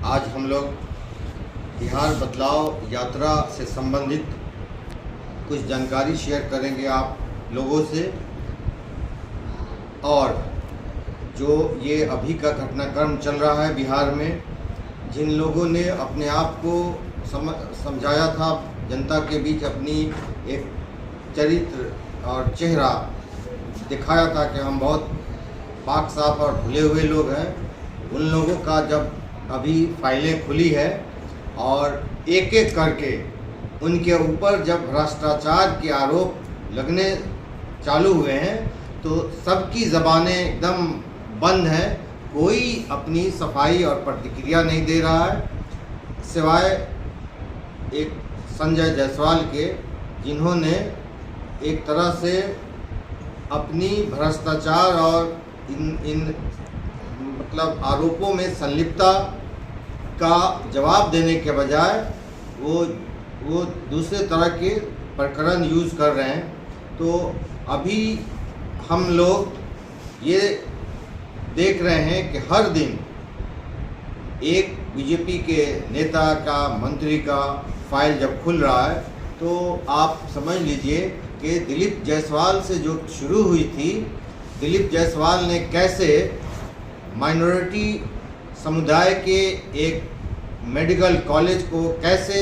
आज हम लोग बिहार बदलाव यात्रा से संबंधित कुछ जानकारी शेयर करेंगे आप लोगों से। और जो ये अभी का घटनाक्रम चल रहा है बिहार में, जिन लोगों ने अपने आप को समझाया था जनता के बीच, अपनी एक चरित्र और चेहरा दिखाया था कि हम बहुत पाक साफ और भुले हुए लोग हैं, उन लोगों का जब अभी फाइलें खुली है और एक एक करके उनके ऊपर जब भ्रष्टाचार के आरोप लगने चालू हुए हैं तो सबकी ज़बानें एकदम बंद हैं। कोई अपनी सफाई और प्रतिक्रिया नहीं दे रहा है, सिवाय एक संजय जायसवाल के, जिन्होंने एक तरह से अपनी भ्रष्टाचार और इन मतलब आरोपों में संलिप्तता का जवाब देने के बजाय वो दूसरे तरह के प्रकरण यूज़ कर रहे हैं। तो अभी हम लोग ये देख रहे हैं कि हर दिन एक बीजेपी के नेता का, मंत्री का फाइल जब खुल रहा है तो आप समझ लीजिए कि दिलीप जायसवाल से जो शुरू हुई थी, दिलीप जायसवाल ने कैसे माइनॉरिटी समुदाय के एक मेडिकल कॉलेज को कैसे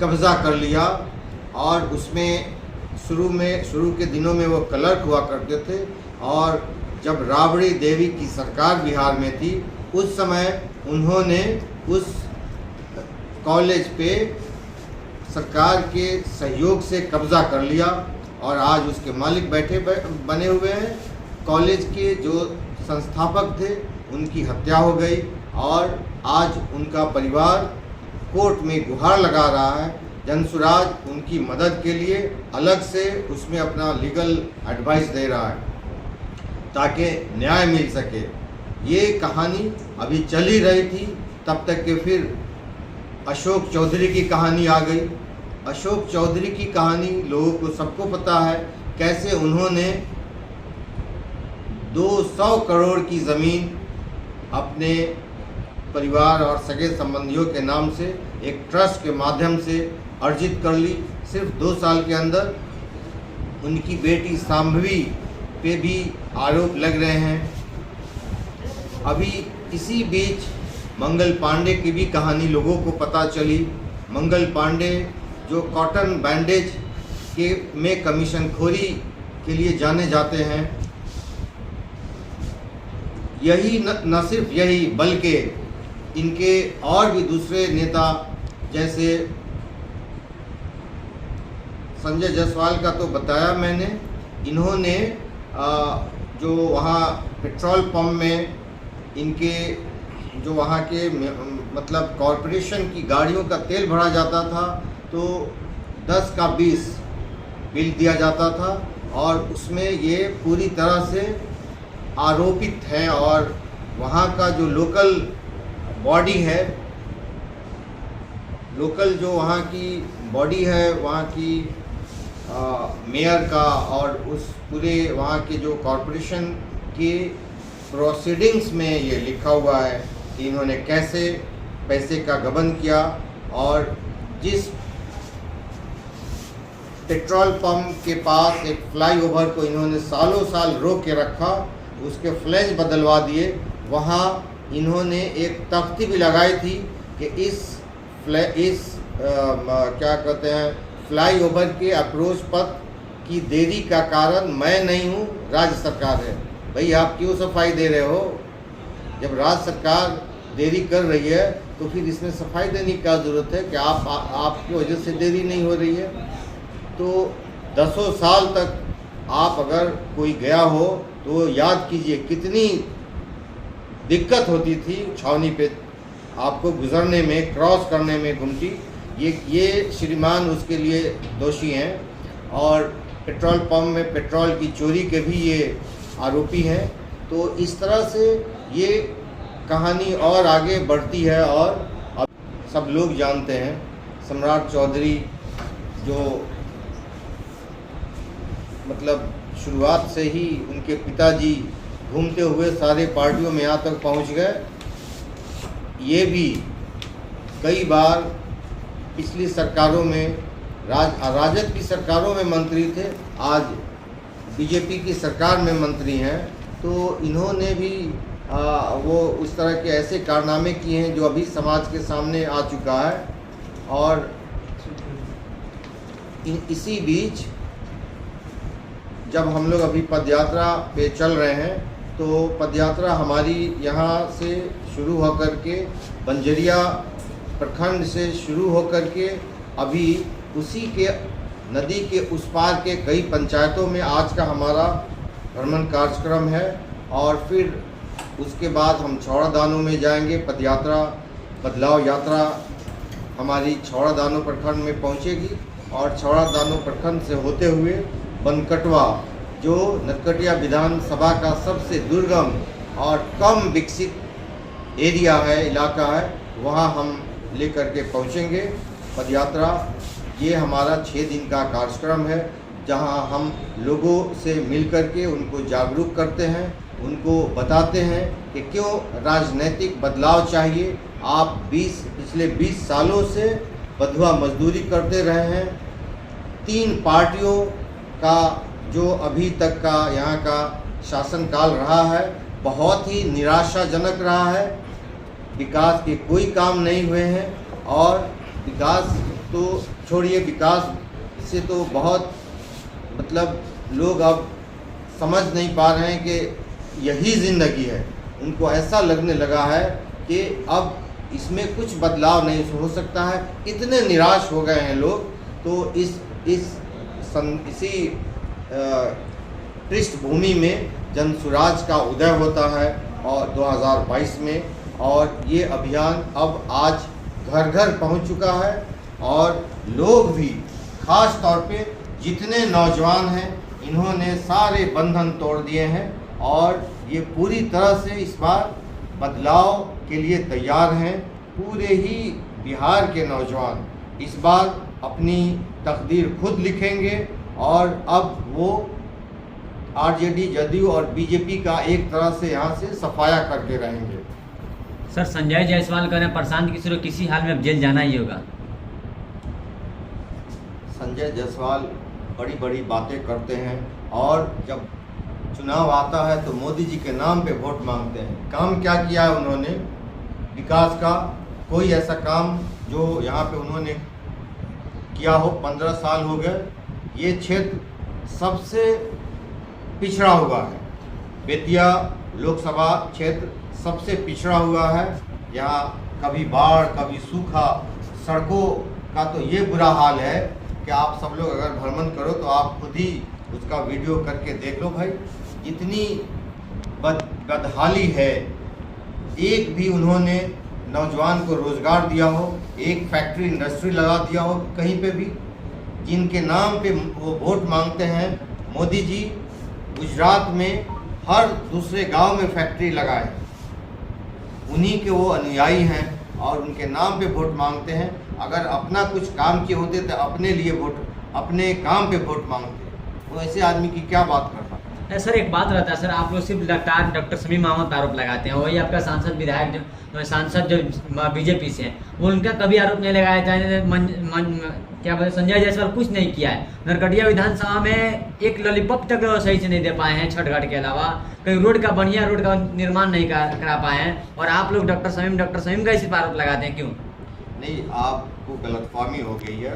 कब्ज़ा कर लिया, और उसमें शुरू के दिनों में वो क्लर्क हुआ करते थे, और जब राबड़ी देवी की सरकार बिहार में थी उस समय उन्होंने उस कॉलेज पे सरकार के सहयोग से कब्ज़ा कर लिया और आज उसके मालिक बने हुए हैं। कॉलेज के जो संस्थापक थे उनकी हत्या हो गई और आज उनका परिवार कोर्ट में गुहार लगा रहा है। जनसुराज उनकी मदद के लिए अलग से उसमें अपना लीगल एडवाइस दे रहा है ताकि न्याय मिल सके। ये कहानी अभी चल ही रही थी, तब तक कि फिर अशोक चौधरी की कहानी आ गई। अशोक चौधरी की कहानी लोगों को सबको पता है, कैसे उन्होंने 200 करोड़ की ज़मीन अपने परिवार और सगे संबंधियों के नाम से एक ट्रस्ट के माध्यम से अर्जित कर ली। सिर्फ 2 साल के अंदर उनकी बेटी सांभवी पे भी आरोप लग रहे हैं। अभी इसी बीच मंगल पांडे की भी कहानी लोगों को पता चली। मंगल पांडे जो कॉटन बैंडेज के में कमीशन खोरी के लिए जाने जाते हैं, यही न सिर्फ यही बल्कि इनके और भी दूसरे नेता, जैसे संजय जायसवाल का तो बताया मैंने, इन्होंने जो वहाँ पेट्रोल पंप में इनके जो वहाँ के मतलब कॉरपोरेशन की गाड़ियों का तेल भरा जाता था तो 10 का 20 बिल दिया जाता था, और उसमें ये पूरी तरह से आरोपित हैं। और वहाँ का जो लोकल बॉडी है, लोकल जो वहाँ की बॉडी है, वहाँ की मेयर का और उस पूरे वहाँ के जो कॉरपोरेशन के प्रोसीडिंग्स में ये लिखा हुआ है कि इन्होंने कैसे पैसे का गबन किया। और जिस पेट्रोल पंप के पास एक फ्लाईओवर को इन्होंने सालों साल रोक के रखा, उसके फ्लैश बदलवा दिए, वहाँ इन्होंने एक तख्ती भी लगाई थी कि इस क्या कहते हैं, फ्लाईओवर के अप्रोच पथ की देरी का कारण मैं नहीं हूँ, राज्य सरकार है। भाई आप क्यों सफाई दे रहे हो? जब राज्य सरकार देरी कर रही है तो फिर इसमें सफाई देने की क्या ज़रूरत है कि आपकी वजह से देरी नहीं हो रही है? तो 10 साल तक आप अगर कोई गया हो तो याद कीजिए कितनी दिक्कत होती थी छावनी पे आपको गुजरने में, क्रॉस करने में गुमटी। ये श्रीमान उसके लिए दोषी हैं और पेट्रोल पंप में पेट्रोल की चोरी के भी ये आरोपी हैं। तो इस तरह से ये कहानी और आगे बढ़ती है और अब सब लोग जानते हैं सम्राट चौधरी जो मतलब शुरुआत से ही उनके पिताजी घूमते हुए सारे पार्टियों में यहाँ तक पहुँच गए। ये भी कई बार पिछली सरकारों में राजद की सरकारों में मंत्री थे, आज बीजेपी की सरकार में मंत्री हैं, तो इन्होंने भी वो उस तरह के ऐसे कारनामे किए हैं जो अभी समाज के सामने आ चुका है। और इसी बीच जब हम लोग अभी पदयात्रा पे चल रहे हैं, तो पदयात्रा हमारी यहाँ से शुरू होकर के बंजरिया प्रखंड से शुरू होकर के अभी उसी के नदी के उस पार के कई पंचायतों में आज का हमारा भ्रमण कार्यक्रम है। और फिर उसके बाद हम छौड़ा दानों में जाएंगे। पदयात्रा बदलाव यात्रा हमारी छौड़ा दानों प्रखंड में पहुंचेगी और छौड़ा दानों प्रखंड से होते हुए बनकटवा, जो नरकटिया विधानसभा का सबसे दुर्गम और कम विकसित एरिया है, इलाका है, वहाँ हम लेकर के पहुँचेंगे। पदयात्रा ये हमारा 6 दिन का कार्यक्रम है, जहाँ हम लोगों से मिलकर के उनको जागरूक करते हैं, उनको बताते हैं कि क्यों राजनीतिक बदलाव चाहिए। आप पिछले 20 सालों से बंधुआ मजदूरी करते रहे हैं। 3 पार्टियों का जो अभी तक का यहाँ का शासनकाल रहा है, बहुत ही निराशाजनक रहा है। विकास के कोई काम नहीं हुए हैं और विकास तो छोड़िए, विकास से तो बहुत मतलब लोग अब समझ नहीं पा रहे हैं कि यही ज़िंदगी है। उनको ऐसा लगने लगा है कि अब इसमें कुछ बदलाव नहीं हो सकता है। इतने निराश हो गए हैं लोग। तो इसी पृष्ठभूमि में जनसुराज का उदय होता है और 2022 में, और ये अभियान अब आज घर घर पहुंच चुका है। और लोग भी, खास तौर पे जितने नौजवान हैं, इन्होंने सारे बंधन तोड़ दिए हैं और ये पूरी तरह से इस बार बदलाव के लिए तैयार हैं। पूरे ही बिहार के नौजवान इस बार अपनी तकदीर खुद लिखेंगे और अब वो आरजेडी, जदयू और बीजेपी का एक तरह से यहाँ से सफाया करके रहेंगे। सर, संजय जायसवाल कह रहे हैं प्रशांत किशोर किसी हाल में अब जेल जाना ही होगा। संजय जायसवाल बड़ी बड़ी बातें करते हैं और जब चुनाव आता है तो मोदी जी के नाम पे वोट मांगते हैं। काम क्या किया है उन्होंने विकास का? कोई ऐसा काम जो यहाँ पे उन्होंने किया हो? 15 साल हो गए। ये क्षेत्र सबसे पिछड़ा हुआ है। बेतिया लोकसभा क्षेत्र सबसे पिछड़ा हुआ है। यहाँ कभी बाढ़, कभी सूखा, सड़कों का तो ये बुरा हाल है कि आप सब लोग अगर भ्रमण करो तो आप खुद ही उसका वीडियो करके देख लो भाई, इतनी बदहाली है। एक भी उन्होंने नौजवान को रोज़गार दिया हो, एक फैक्ट्री इंडस्ट्री लगा दिया हो कहीं पे भी? जिनके नाम पे वो वोट मांगते हैं, मोदी जी गुजरात में हर दूसरे गांव में फैक्ट्री लगाए, उन्हीं के वो अनुयायी हैं और उनके नाम पे वोट मांगते हैं। अगर अपना कुछ काम किए होते तो अपने लिए वोट, अपने काम पे वोट मांगते। वो ऐसे आदमी की क्या बात कर रहा है? सर, एक बात रहता है सर, आप लोग सिर्फ डॉक्टर शमीम अहमद पर आरोप लगाते हैं। वही आपका सांसद विधायक सांसद जो बीजेपी से हैं, वो उनका कभी आरोप नहीं लगाया जाए। क्या बोले, संजय जायसवाल कुछ नहीं किया है। नरकटिया विधानसभा में एक लॉलीपॉप तक सही से नहीं दे पाए हैं, छठ घाट के अलावा कहीं रोड का बढ़िया रोड का निर्माण नहीं करा पाए हैं। और आप लोग डॉक्टर शमीम का इसी पर आरोप लगाते हैं, क्यों? नहीं, आपको गलतफहमी हो गई है।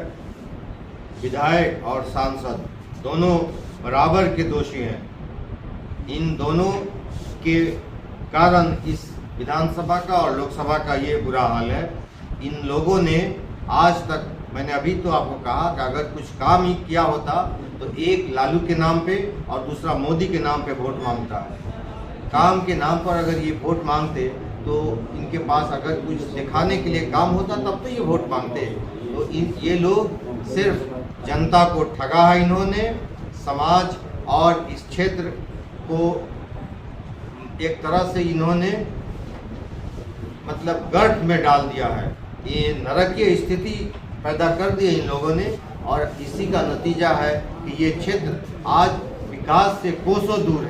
विधायक और सांसद दोनों बराबर के दोषी हैं। इन दोनों के कारण इस विधानसभा का और लोकसभा का ये बुरा हाल है। इन लोगों ने आज तक, मैंने अभी तो आपको कहा कि अगर कुछ काम ही किया होता तो एक लालू के नाम पे और दूसरा मोदी के नाम पे वोट मांगता है। काम के नाम पर अगर ये वोट मांगते तो इनके पास अगर कुछ दिखाने के लिए काम होता तब तो ये वोट मांगते। तो ये लोग सिर्फ जनता को ठगा है इन्होंने, समाज और इस क्षेत्र को एक तरह से इन्होंने मतलब गर्त में डाल दिया है। ये नरकीय स्थिति पैदा कर दी है इन लोगों ने और इसी का नतीजा है कि ये क्षेत्र आज विकास से कोसों दूर है।